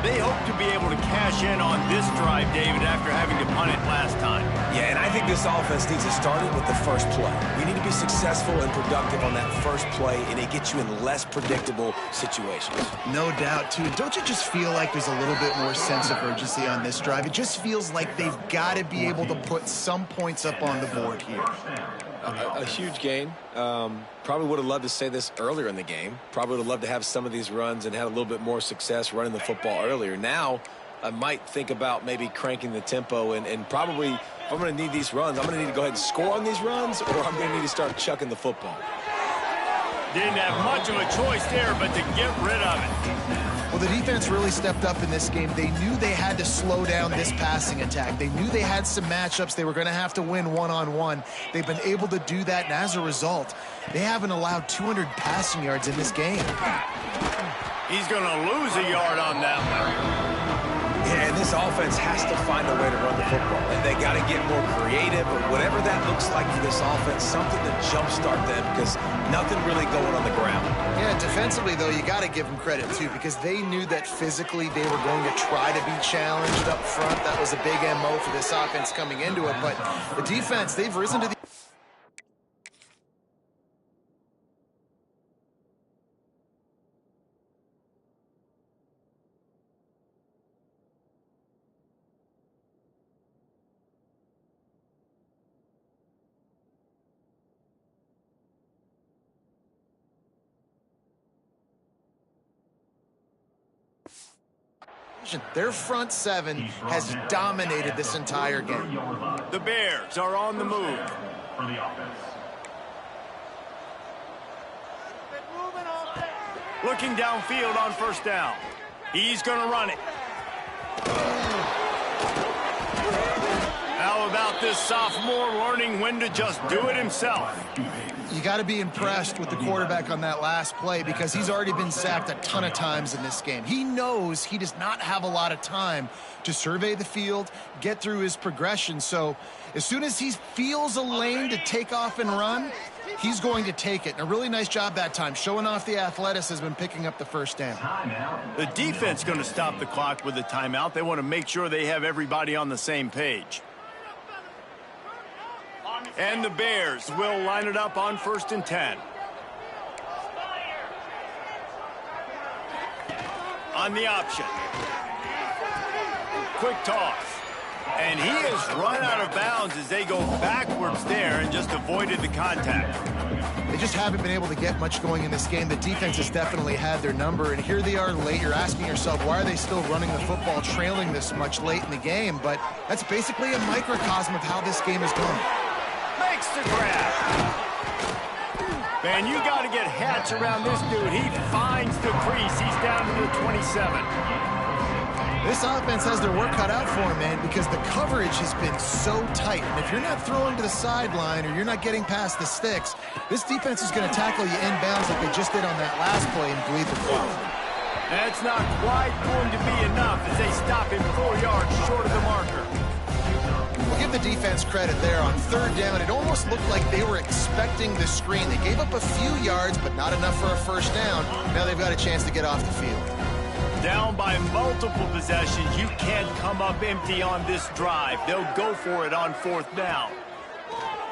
They hope to be able to cash in on this drive, David, after having to punt it last time. Yeah, and I think this offense needs to start it with the first play. We need to be successful and productive on that first play, and it gets you in less predictable situations. No doubt, too. Don't you just feel like there's a little bit more sense of urgency on this drive? It just feels like they've got to be able to put some points up on the board here. A huge gain. Probably would have loved to say this earlier in the game. Probably would have loved to have some of these runs and had a little bit more success running the football earlier. Now, I might think about maybe cranking the tempo and probably if I'm going to need these runs, I'm going to need to go ahead and score on these runs, or I'm going to need to start chucking the football. Didn't have much of a choice there, but to get rid of it. Well, the defense really stepped up in this game. They knew they had to slow down this passing attack. They knew they had some matchups they were going to have to win one-on-one. They've been able to do that, and as a result, they haven't allowed 200 passing yards in this game. He's going to lose a yard on that one. Yeah, and this offense has to find a way to run the football. And they got to get more creative, or whatever that looks like for this offense, something to jumpstart them, because nothing really going on the ground. Yeah, defensively, though, you got to give them credit, too, because they knew that physically they were going to try to be challenged up front. That was a big MO for this offense coming into it. But the defense, they've risen to the... Their front seven has dominated this entire game. The Bears are on the move. Looking downfield on first down. He's going to run it. How about this sophomore learning when to just do it himself? You got to be impressed with the quarterback on that last play, because he's already been sacked a ton of times in this game. He knows he does not have a lot of time to survey the field, get through his progression. So as soon as he feels a lane to take off and run, he's going to take it. And a really nice job that time, showing off the athleticism and picking up the first down. The defense going to stop the clock with a timeout. They want to make sure they have everybody on the same page. And the Bears will line it up on 1st and 10. On the option. Quick toss. And he has run out of bounds as they go backwards there and just avoided the contact. They just haven't been able to get much going in this game. The defense has definitely had their number, and here they are late. You're asking yourself, why are they still running the football, trailing this much late in the game? But that's basically a microcosm of how this game is going. Makes the grab. Man, you got to get Hatch around this dude. He finds the crease. He's down to the 27. This offense has their work cut out for them, man, because the coverage has been so tight. And if you're not throwing to the sideline or you're not getting past the sticks, this defense is going to tackle you inbounds like they just did on that last play and bleed the clock. That's not quite going to be enough as they stop him 4 yards short of the marker. We'll give the defense credit there on 3rd down. It almost looked like they were expecting the screen. They gave up a few yards, but not enough for a first down. Now they've got a chance to get off the field. Down by multiple possessions, you can't come up empty on this drive. They'll go for it on 4th down.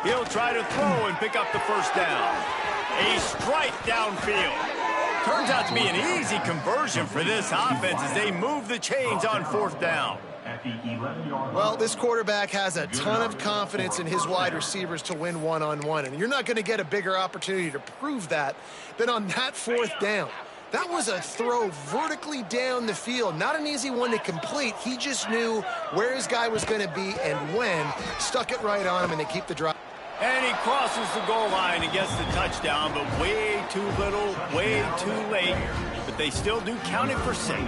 He'll try to throw and pick up the first down. A strike downfield. Turns out to be an easy conversion for this offense as they move the chains on 4th down. Well, this quarterback has a ton of confidence in his wide receivers to win one-on-one, and you're not going to get a bigger opportunity to prove that than on that 4th down. That was a throw vertically down the field. Not an easy one to complete. He just knew where his guy was going to be and when. Stuck it right on him, and they keep the drive. And he crosses the goal line and gets the touchdown, but way too little, way too late. But they still do count it for 6.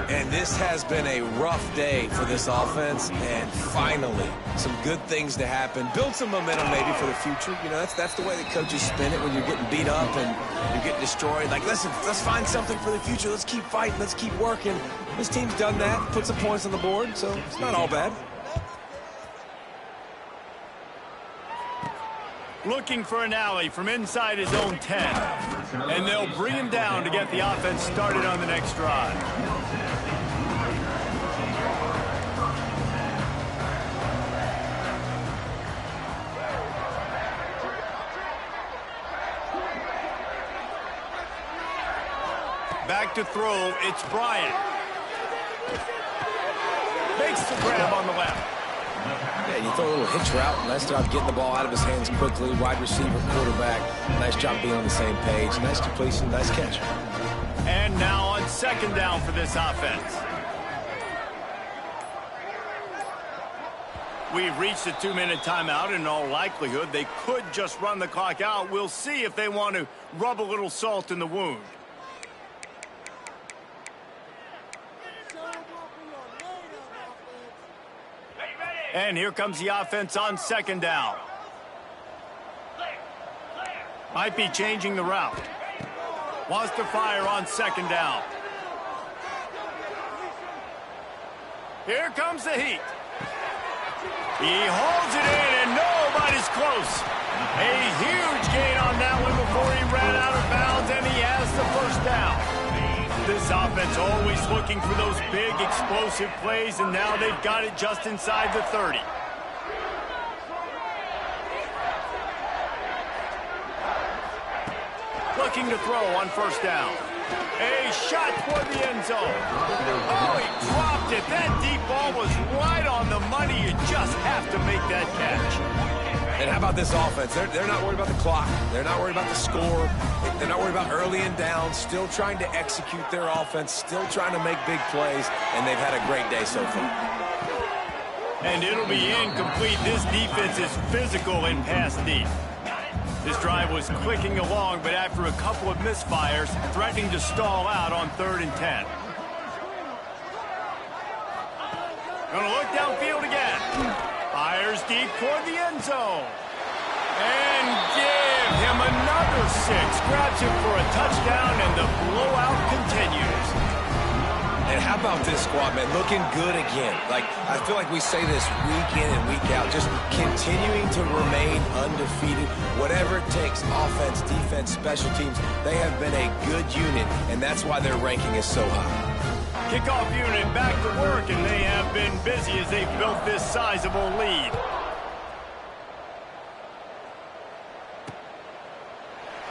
And this has been a rough day for this offense, and finally some good things to happen. Build some momentum maybe for the future. You know, that's the way the coaches spin it when you're getting beat up and you're getting destroyed. Like, listen, let's find something for the future. Let's keep fighting. Let's keep working. This team's done that, put some points on the board, so it's not all bad. Looking for an alley from inside his own 10. And they'll bring him down to get the offense started on the next drive. Back to throw, it's Bryant. Makes the grab on the left. Yeah, you throw a little hitch route. Nice job getting the ball out of his hands quickly. Wide receiver, quarterback. Nice job being on the same page. Nice completion, nice catch. And now on 2nd down for this offense. We've reached a 2-minute timeout, and in all likelihood, they could just run the clock out. We'll see if they want to rub a little salt in the wound. And here comes the offense on second down. Might be changing the route. Wants to fire on second down. Here comes the heat. He holds it in, and nobody's close. A huge gain on that one before he ran out of bounds, and he has the first down. This offense always looking for those big, explosive plays, and now they've got it just inside the 30. Looking to throw on first down. A shot toward the end zone. Oh, he dropped it. That deep ball was right on the money. You just have to make that catch. And how about this offense? They're not worried about the clock. They're not worried about the score. They're not worried about early and down. Still trying to execute their offense. Still trying to make big plays. And they've had a great day so far. And it'll be incomplete. This defense is physical in pass deep. This drive was clicking along, but after a couple of misfires, threatening to stall out on 3rd and 10. Gonna look downfield again. Fires deep toward the end zone. And give him another 6. Grabs him for a touchdown, and the blowout continues. And how about this squad, man? Looking good again. Like, I feel like we say this week in and week out, just continuing to remain undefeated. Whatever it takes, offense, defense, special teams, they have been a good unit, and that's why their ranking is so high. Kickoff unit back to work, and they have been busy as they've built this sizable lead.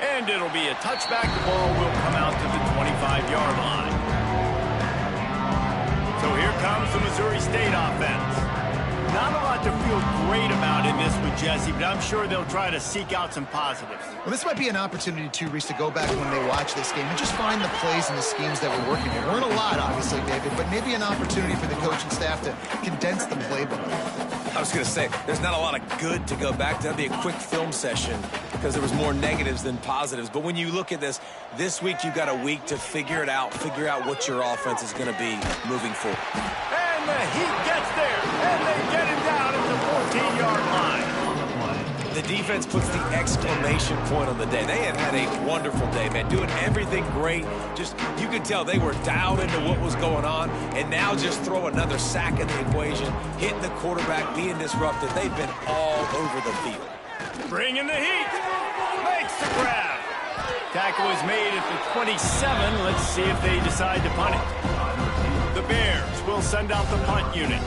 And it'll be a touchback. The ball will come out to the 25-yard line. So here comes the Missouri State offense. Not a lot to feel great about in this with Jesse, but I'm sure they'll try to seek out some positives. Well, this might be an opportunity, too, Reese, to go back when they watch this game and just find the plays and the schemes that were working. There weren't a lot, obviously, David, but maybe an opportunity for the coaching staff to condense the playbook. I was going to say, there's not a lot of good to go back to. That'd be a quick film session because there was more negatives than positives. But when you look at this week you've got a week to figure it out, figure out what your offense is going to be moving forward. And the Heat gets there, and they get it down at the 14-yard line. The defense puts the exclamation point on the day. They have had a wonderful day, man, doing everything great. Just, you could tell they were dialed into what was going on, and now just throw another sack in the equation, hitting the quarterback, being disrupted. They've been all over the field. Bringing the heat. Makes the grab. Tackle is made at the 27. Let's see if they decide to punt it. The Bears will send out the punt unit.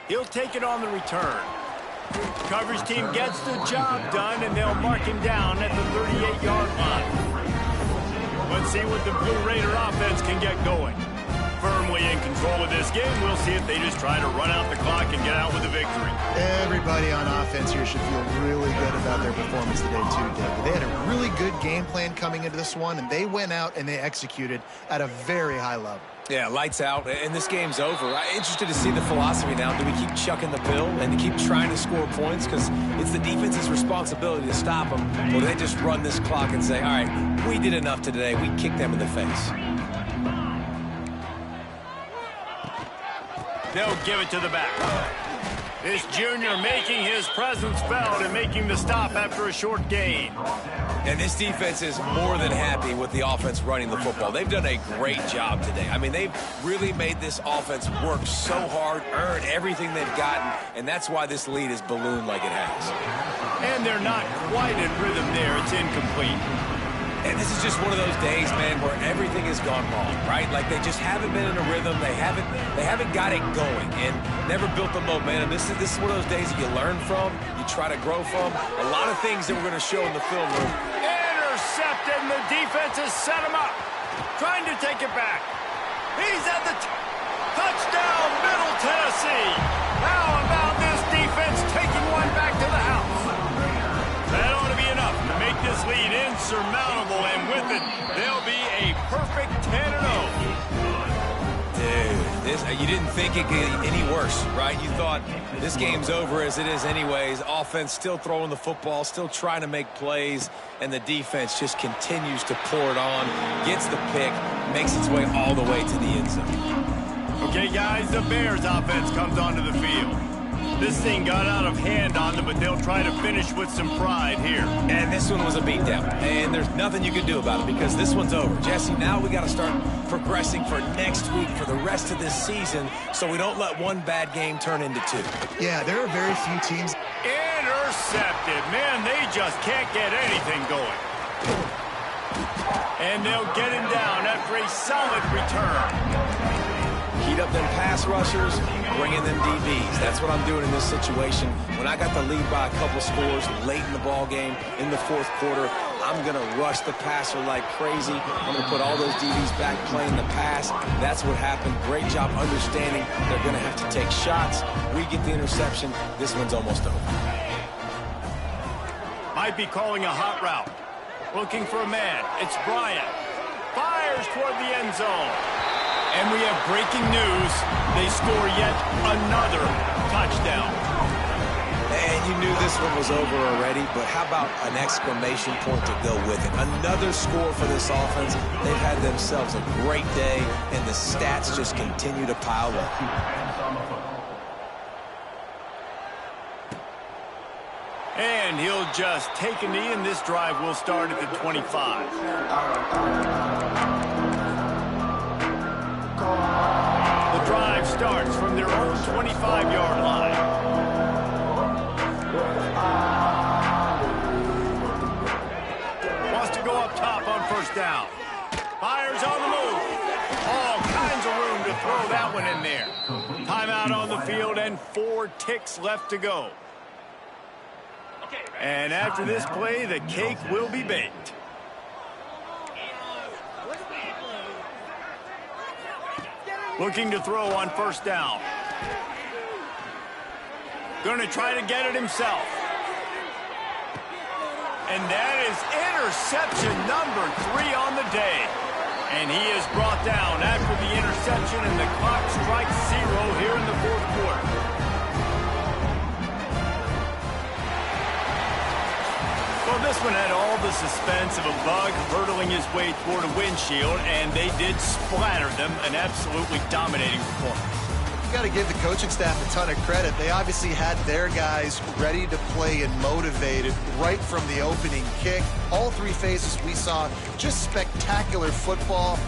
He'll take it on the return. Coverage team gets the job done, and they'll mark him down at the 38-yard line. Let's see what the Blue Raider offense can get going. Firmly in control of this game. We'll see if they just try to run out the clock and get out with a victory. Everybody on offense here should feel really good about their performance today, too, David. They had a really good game plan coming into this one, and they went out and they executed at a very high level. Yeah, lights out, and this game's over. I'm interested to see the philosophy now. Do we keep chucking the pill and keep trying to score points? Because it's the defense's responsibility to stop them. Or do they just run this clock and say, all right, we did enough today. We kicked them in the face. They'll give it to the back. This junior making his presence felt and making the stop after a short gain. And this defense is more than happy with the offense running the football. They've done a great job today. I mean, they've really made this offense work so hard, earn everything they've gotten, and that's why this lead is ballooned like it has. And they're not quite in rhythm there. It's incomplete. And this is just one of those days, man, where everything has gone wrong, right? Like they just haven't been in a rhythm. They haven't got it going and never built the momentum. This is one of those days that you learn from, you try to grow from. A lot of things that we're going to show in the film room. Intercepted, and the defense has set him up. Trying to take it back. He's at the touchdown, Middle Tennessee. How about this defense taking one back to the house? That ought to be enough to make this lead insurmountable, and with it, they'll be a perfect 10-0. is. You didn't think it could get any worse, right? You thought this game's over as it is anyways. Offense still throwing the football, still trying to make plays, and the defense just continues to pour it on, gets the pick, makes its way all the way to the end zone. Okay, guys, the Bears offense comes onto the field. This thing got out of hand on them, but they'll try to finish with some pride here. And this one was a beatdown, and there's nothing you can do about it because this one's over. Jesse, now we got to start progressing for next week for the rest of this season so we don't let one bad game turn into two. Yeah, there are very few teams. Intercepted. Man, they just can't get anything going. And they'll get him down after a solid return. Heat up them pass rushers, bring in them DBs. That's what I'm doing in this situation. When I got the lead by a couple scores late in the ball game, in the fourth quarter, I'm going to rush the passer like crazy. I'm going to put all those DBs back playing the pass. That's what happened. Great job understanding they're going to have to take shots. We get the interception. This one's almost over. Might be calling a hot route. Looking for a man. It's Bryant. Fires toward the end zone. And we have breaking news. They score yet another touchdown. And you knew this one was over already, but how about an exclamation point to go with it? Another score for this offense. They've had themselves a great day, and the stats just continue to pile up. And he'll just take a knee, and this drive will start at the 25. The drive starts from their own 25-yard line. Wants to go up top on first down. Fires on the move. All kinds of room to throw that one in there. Timeout on the field and 4 ticks left to go. And after this play, the cake will be baked. Looking to throw on first down. Going to try to get it himself. And that is interception number 3 on the day. And he is brought down after the interception, and the clock strikes 0 here in the fourth quarter. Well, this one had all the suspense of a bug hurtling his way toward a windshield, and they did splatter them. An absolutely dominating performance. You got to give the coaching staff a ton of credit. They obviously had their guys ready to play and motivated right from the opening kick. All 3 phases we saw just spectacular football.